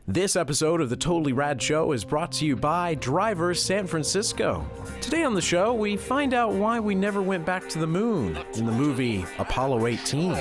This episode of The Totally Rad Show is brought to you by Drivers San Francisco. Today on the show, we find out why we never went back to the moon in the movie Apollo 18.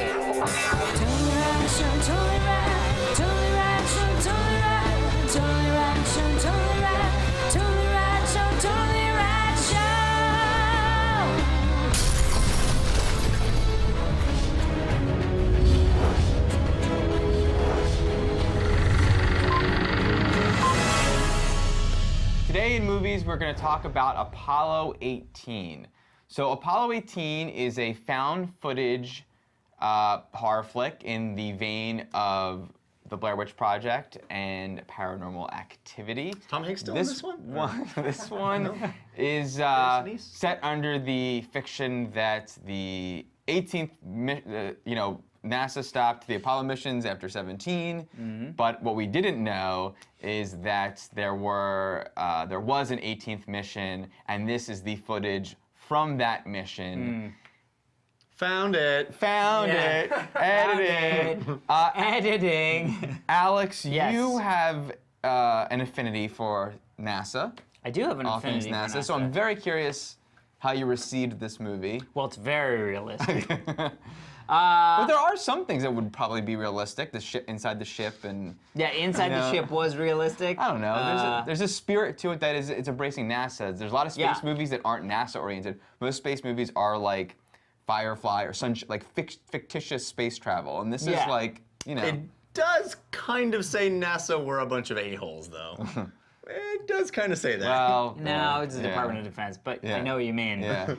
Today in movies, we're going to talk about Apollo 18. So Apollo 18 is a found footage horror flick in the vein of the Blair Witch Project and Paranormal Activity. Is Tom Hanks still in this one? This one is set under the fiction that the 18th, NASA stopped the Apollo missions after 17, but what we didn't know is that there was an 18th mission, and this is the footage from that mission. Found it. Edited. Editing. Alex, Yes. you have an affinity for NASA. I do have an All affinity things NASA, for NASA. so I'm very curious how you received this movie. Well, it's very realistic. But there are some things that would probably be realistic. The ship inside the ship, and Yeah, inside the ship was realistic. I don't know. There's a spirit to it that it's embracing NASA. There's a lot of space movies that aren't NASA oriented. Most space movies are like Firefly or fictitious space travel, and this is like, It does kind of say NASA were a bunch of a-holes, though. It does kind of say that. Well, No, it's the Department of Defense, but I know what you mean. Yeah.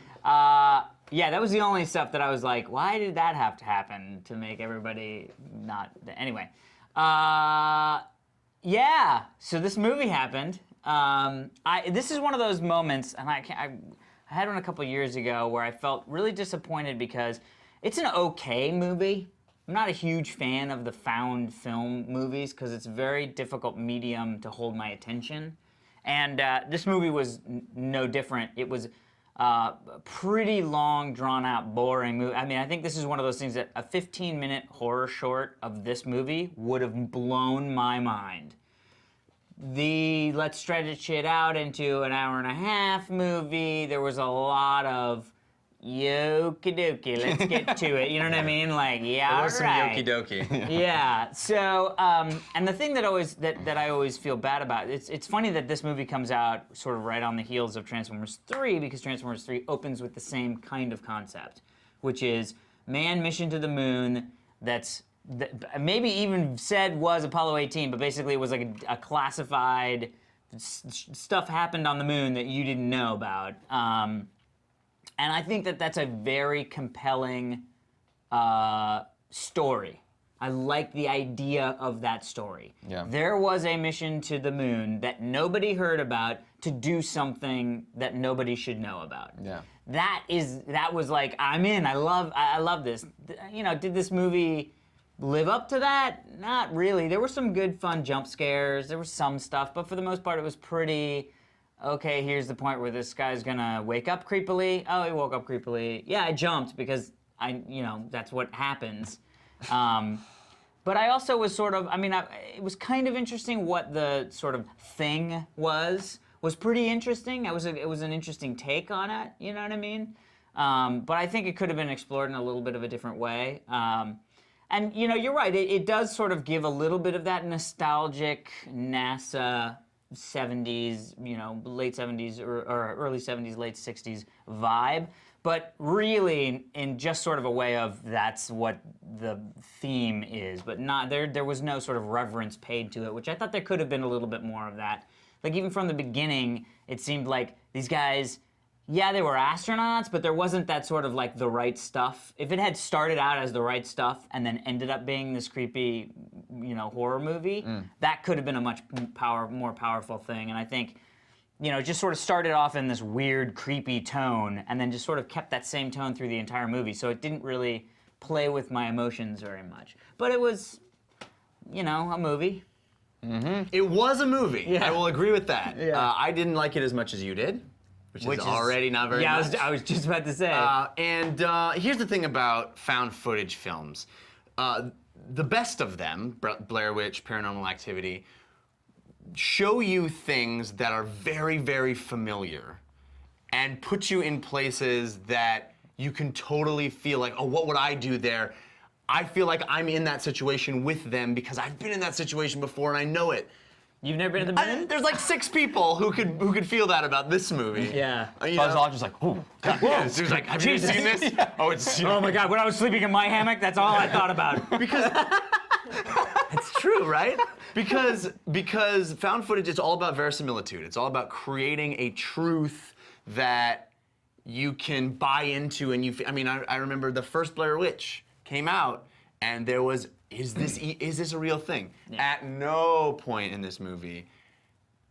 Yeah, that was the only stuff that I was like, why did that have to happen to make everybody not... Anyway. Yeah, so this movie happened. This is one of those moments, and I had one a couple years ago where I felt really disappointed because it's an okay movie. I'm not a huge fan of the found film movies because it's a very difficult medium to hold my attention. And this movie was no different. It was pretty long, drawn-out, boring movie. I mean, I think this is one of those things that a 15-minute horror short of this movie would have blown my mind. Let's stretch it out into an hour and a half movie. There was a lot of yokie dokie, let's get to it. You know what I mean? Like, yeah, There was some right. yokie dokie. Yeah. So, and the thing that I always feel bad about, it's funny that this movie comes out sort of right on the heels of Transformers 3, because Transformers 3 opens with the same kind of concept, which is man mission to the moon that maybe even said was Apollo 18, but basically it was like a classified stuff happened on the moon that you didn't know about. And I think that that's a very compelling story. I like the idea of that story. Yeah. There was a mission to the moon that nobody heard about to do something that nobody should know about. Yeah. That was like, I'm in. I love this. Did this movie live up to that? Not really. There were some good, fun jump scares. There was some stuff, but for the most part, it was pretty. Okay, here's the point where this guy's gonna wake up creepily. Oh, he woke up creepily. Yeah, I jumped because that's what happens. But I also was sort of, it was kind of interesting what the sort of thing was pretty interesting. It was an interesting take on it, you know what I mean? But I think it could have been explored in a little bit of a different way. And you're right, it does sort of give a little bit of that nostalgic NASA 70s, late 70s or early 70s, late 60s vibe, but really in just sort of a way of that's what the theme is, but not there was no sort of reverence paid to it, which I thought there could have been a little bit more of that. Like even from the beginning, it seemed like these guys, yeah, they were astronauts, but there wasn't that sort of like the right stuff. If it had started out as the right stuff and then ended up being this creepy, horror movie, that could have been a much more powerful thing. And I think, just sort of started off in this weird, creepy tone and then just sort of kept that same tone through the entire movie. So it didn't really play with my emotions very much. But it was, a movie. Mm-hmm. It was a movie. Yeah. I will agree with that. Yeah. I didn't like it as much as you did, which is already not very much. I was just about to say. And here's the thing about found footage films. the best of them, Blair Witch, Paranormal Activity, show you things that are very, very familiar and put you in places that you can totally feel like, oh, what would I do there? I feel like I'm in that situation with them because I've been in that situation before and I know it. You've never been to the moon? There's like 6 people who could feel that about this movie. Yeah. You Buzz know? Aldrin's like, oh, God. Yeah, so he's like, have you seen this? Oh, it's Oh my God, when I was sleeping in my hammock, that's all I thought about. because it's true, right? Because found footage is all about verisimilitude. It's all about creating a truth that you can buy into, and I remember the first Blair Witch came out, and there was, is this a real thing? Yeah. At no point in this movie,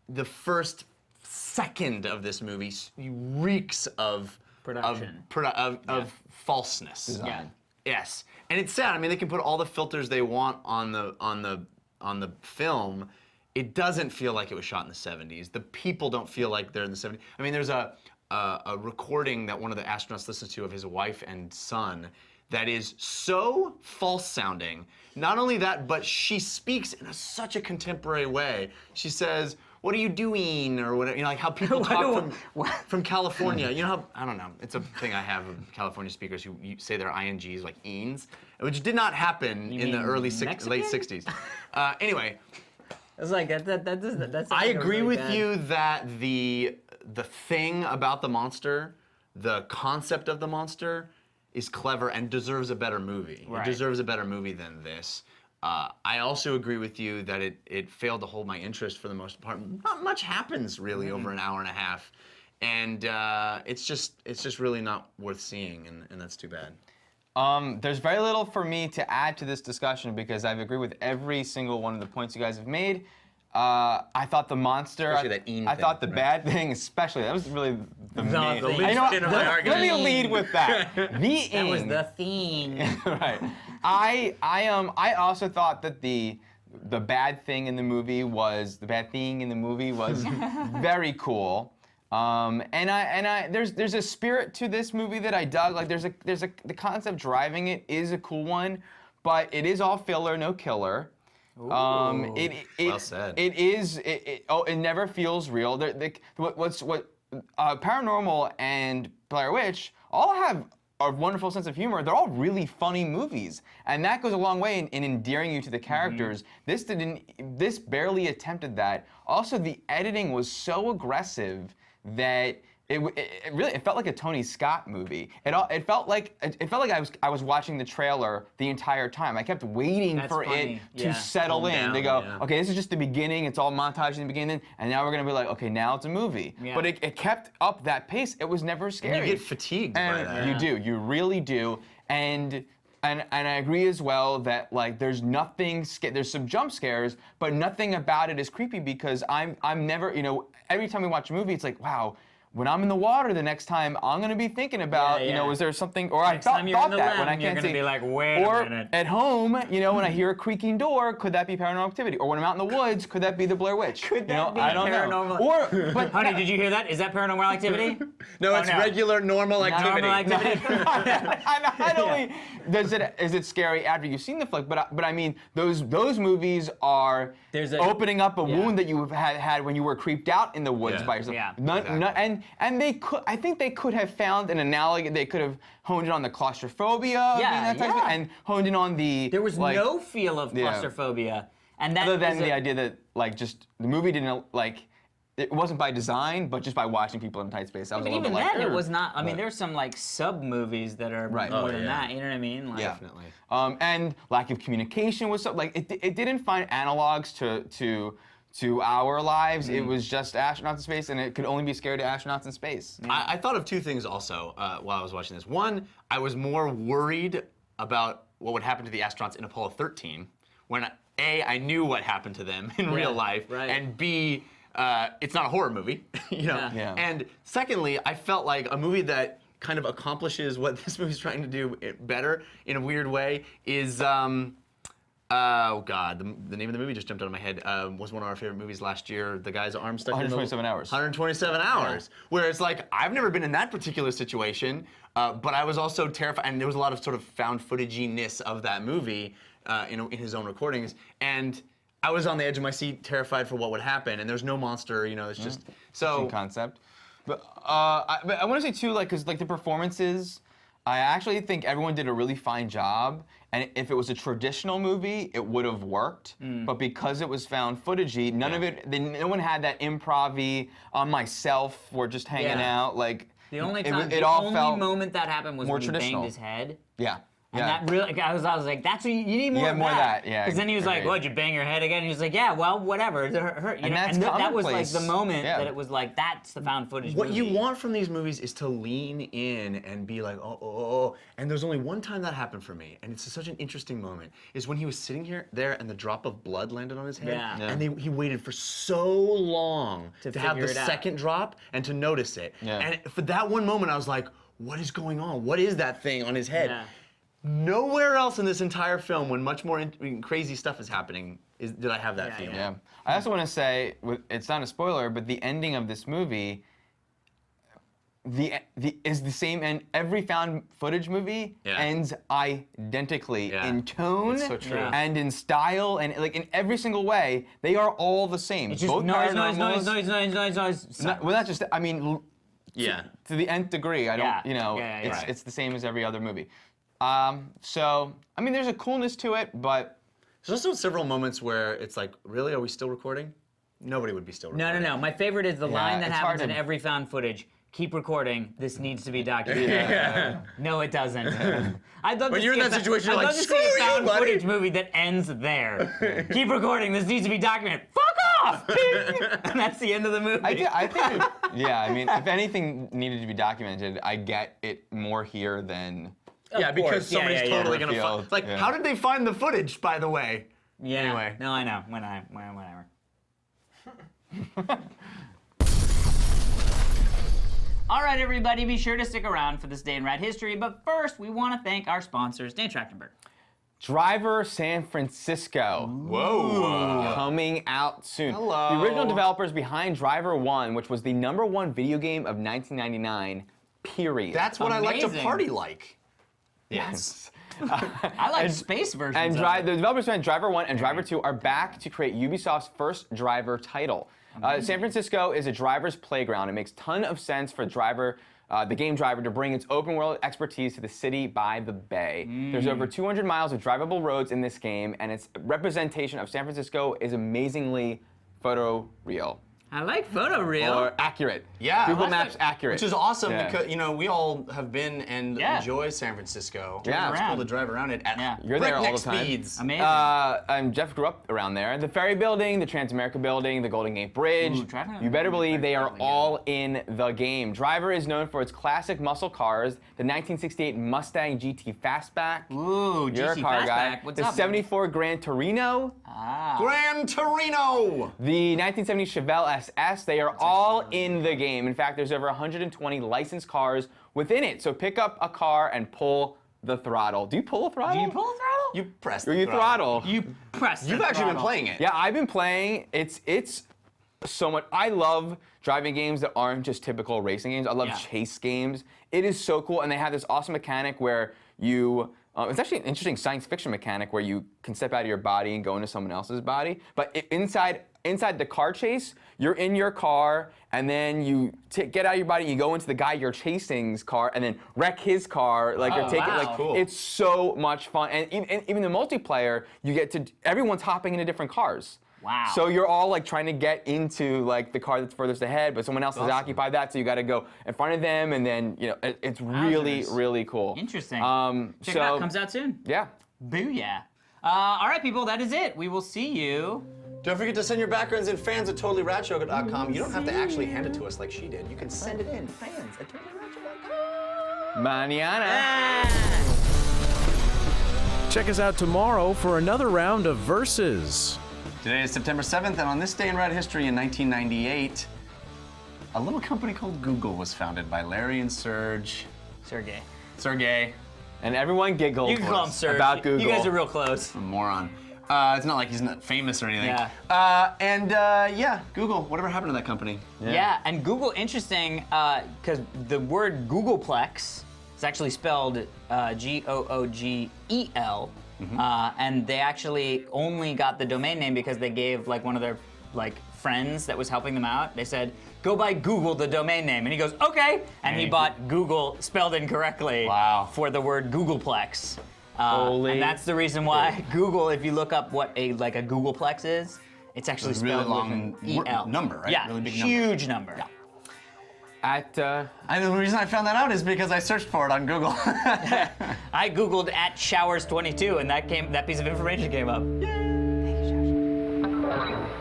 the first second of this movie reeks of production, of falseness. Design. Yeah. Yes, and it's sad. I mean, they can put all the filters they want on the film. It doesn't feel like it was shot in the 70s. The people don't feel like they're in the 70s. I mean, there's a recording that one of the astronauts listens to of his wife and son that is so false sounding. Not only that, but she speaks in such a contemporary way. She says, "What are you doing?" or whatever. You know, like how people talk from California. You know how, I don't know, it's a thing I have of California speakers who say their INGs like eens, which did not happen in the late 60s. Anyway. It's like that's I agree really with bad. you that the thing about the monster, the concept of the monster, is clever and deserves a better movie. Right. It deserves a better movie than this. I also agree with you that it failed to hold my interest for the most part. Not much happens really over an hour and a half, and it's just really not worth seeing, and that's too bad. There's very little for me to add to this discussion because I've agreed with every single one of the points you guys have made. I thought the monster, Especially that Ian I thing, thought the right? bad thing, especially, that was really the main. thing. You know what? linchpin of my Let argument. me lead with that. The That was ing. the theme. Right. I also thought that the bad thing in the movie was very cool. There's a spirit to this movie that I dug. Like the concept driving it is a cool one, but it is all filler, no killer. Well said. It never feels real. Paranormal and Blair Witch all have a wonderful sense of humor. They're all really funny movies, and that goes a long way in endearing you to the characters. This barely attempted that. Also, the editing was so aggressive that it felt like a Tony Scott movie. It felt like I was watching the trailer the entire time. I kept waiting for it to settle in. Down, they go, yeah. okay, this is just the beginning. It's all montage in the beginning, and now we're gonna be like, okay, now it's a movie. Yeah. But it kept up that pace. It was never scary. You get fatigued by And that. you do. You really do. And I agree as well that like there's nothing. There's some jump scares, but nothing about it is creepy because I'm never. You know, every time we watch a movie, it's like, wow. When I'm in the water the next time, I'm gonna be thinking about, you know, is there something, or Next I time you're thought in the that when I lab, you're can't gonna see. be like, wait or a minute. at home, you know, when I hear a creaking door, could that be Paranormal Activity? Or when I'm out in the woods, could that be the Blair Witch? Could that you know, be I don't Paranormal? know. Or, but Honey, did you hear that? Is that Paranormal Activity? No, it's no. regular, normal activity. Normal activity. Not only is it scary after you've seen the flick, but I mean those movies are opening up a wound that you had when you were creeped out in the woods by yourself. Yeah. And they could, I think they could have found an analogy. They could have honed in on the claustrophobia, and honed in on the. There was like, no feel of claustrophobia, and that other than is the idea that like just the movie didn't like. It wasn't by design, but just by watching people in tight space. I was But a little even bit like, then, it "Ugh." was not. I mean, there's some like sub movies that are more than that. You know what I mean? Like, Definitely. And lack of communication was so, like it didn't find analogs to our lives. It was just astronauts in space, and it could only be scary to astronauts in space. I thought of 2 things also while I was watching this. One, I was more worried about what would happen to the astronauts in Apollo 13 when A, I knew what happened to them in real life, and B, it's not a horror movie, you know. Yeah. And secondly, I felt like a movie that kind of accomplishes what this movie's trying to do better in a weird way is oh God, the name of the movie just jumped out of my head. Was one of our favorite movies last year. The guy's arm stuck in the 127 hours. 127 hours. Where it's like, I've never been in that particular situation. But I was also terrified, and there was a lot of sort of found footage-ness of that movie in his own recordings, and I was on the edge of my seat, terrified for what would happen. And there's no monster, it's just so concept. But I want to say too, because the performances, I actually think everyone did a really fine job. And if it was a traditional movie, it would have worked. But because it was found footagey, none of it. No one had that improv-y on myself. We're just hanging out. The only time, it all felt moment that happened was when he traditional. banged his head. Yeah. And that really, I was like, that's what you need more of more of that. that, yeah, Because then he was like, agreed. what, you bang your head again? And he was like, yeah, well, whatever. It hurt. And that's that was like commonplace. the moment Yeah. that it was like, that's the found footage what movie. you want from these movies is to lean in and be like, oh. And there's only one time that happened for me, and it's such an interesting moment, is when he was sitting there and the drop of blood landed on his head. Yeah. And he waited for so long to have the figure it out. second drop and to notice it. Yeah. And for that one moment, I was like, what is going on? What is that thing on his head? Yeah. Nowhere else in this entire film, when much more crazy stuff is happening, did I have that feeling. Yeah. I also want to say, it's not a spoiler, but the ending of this movie is the same, and every found footage movie ends identically in tone It's so true. and in style and in every single way. They are all the same. It's just Both noise. Well, not just. I mean, Yeah. to the nth degree. I don't. Yeah. It's the same as every other movie. So I mean, there's a coolness to it, but There's also several moments where it's like, really, are we still recording? Nobody would be still recording. No. My favorite is the line that it's happens hard in to- every found footage. Keep recording. This needs to be documented. No, it doesn't. I'd love When to you're see in a that situation, you're I'd like, love to "Screw see a you, found buddy." footage movie that ends there. Keep recording. This needs to be documented. Fuck off! And that's the end of the movie. I think. I mean, if anything needed to be documented, I get it more here than. Yeah, because course. Yeah, somebody's yeah, yeah. totally gonna Revealed, find. Like, yeah. how did they find the footage, by the way? Yeah. Anyway. No, I know. Whatever. All right, everybody, be sure to stick around for this day in rad history. But first, we want to thank our sponsors, Dan Trachtenberg. Driver San Francisco. Whoa. Coming out soon. Hello. The original developers behind Driver 1, which was the #1 video game of 1999, period. That's what I like to Amazing. party like. yes. I like space versions And of it. the developers behind Driver 1 and Driver 2 are back to create Ubisoft's first driver title. San Francisco is a driver's playground. It makes a ton of sense for the game Driver to bring its open world expertise to the city by the bay. There's over 200 miles of drivable roads in this game, and its representation of San Francisco is amazingly photoreal. I like photoreal. Or accurate. Yeah. Google That's Maps it. accurate. Which is awesome Yeah. because, we all have been and Yeah. enjoy San Francisco. Yeah. It's cool to drive around it at You're there all breakneck the time. speeds. Amazing. Jeff grew up around there. The Ferry Building, the Transamerica Building, the Golden Gate Bridge. Ooh, Driver- You better believe they are Building, all in the game. Driver is known for its classic muscle cars, the 1968 Mustang GT Fastback. Ooh, You're a GT car guy. Fastback. What's The up? 74 Gran Torino, Gran Torino! the 1970 Chevelle SS. They are all in the game. In fact, there's over 120 licensed cars within it. So pick up a car and pull the throttle. Do you pull a throttle? Do you pull the throttle? You press Or the you throttle? You press You've the actually been throttle. playing it. Yeah, I've been playing. It's so much. I love driving games that aren't just typical racing games. I love Yeah. chase games. It is so cool, and they have this awesome mechanic where you. It's actually an interesting science fiction mechanic where you can step out of your body and go into someone else's body. But inside the car chase, you're in your car, and then you get out of your body, you go into the guy you're chasing's car, and then wreck his car. Like you're taking, wow. like Cool. it's so much fun. And even the multiplayer, you get to everyone's hopping into different cars. Wow. So you're all like trying to get into like the car that's furthest ahead, but someone else has occupied that, so you got to go in front of them, and then it's really really cool. Interesting. Check so it out. Comes out soon. yeah. Booyah. All right, people, that is it. We will see you. Don't forget to send your backgrounds in fans@totallyradshow.com. You don't have to actually hand it to us like she did. You can send it in fans@totallyradshow.com. Mañana. Check us out tomorrow for another round of Versus. Today is September 7th, and on this day in rad history in 1998, a little company called Google was founded by Larry and Sergey. Sergey. And everyone giggled You can call him Serge. about Google. You guys are real close. A moron. It's not like he's not famous or anything. Yeah. Google. Whatever happened to that company? Yeah, and Google, interesting, because the word Googleplex It's actually spelled Googel, and they actually only got the domain name because they gave like one of their like friends that was helping them out. They said, "Go buy Google the domain name," and he goes, "Okay," and he bought Google spelled incorrectly for the word Googleplex. And that's the reason why Google, if you look up what a Googleplex is, it's actually It's a really spelled long with an EL. number, right? Yeah, Really big huge number. Yeah. The reason I found that out is because I searched for it on Google. I Googled at showers 22, and that piece of information came up. Yay! Thank you, Josh.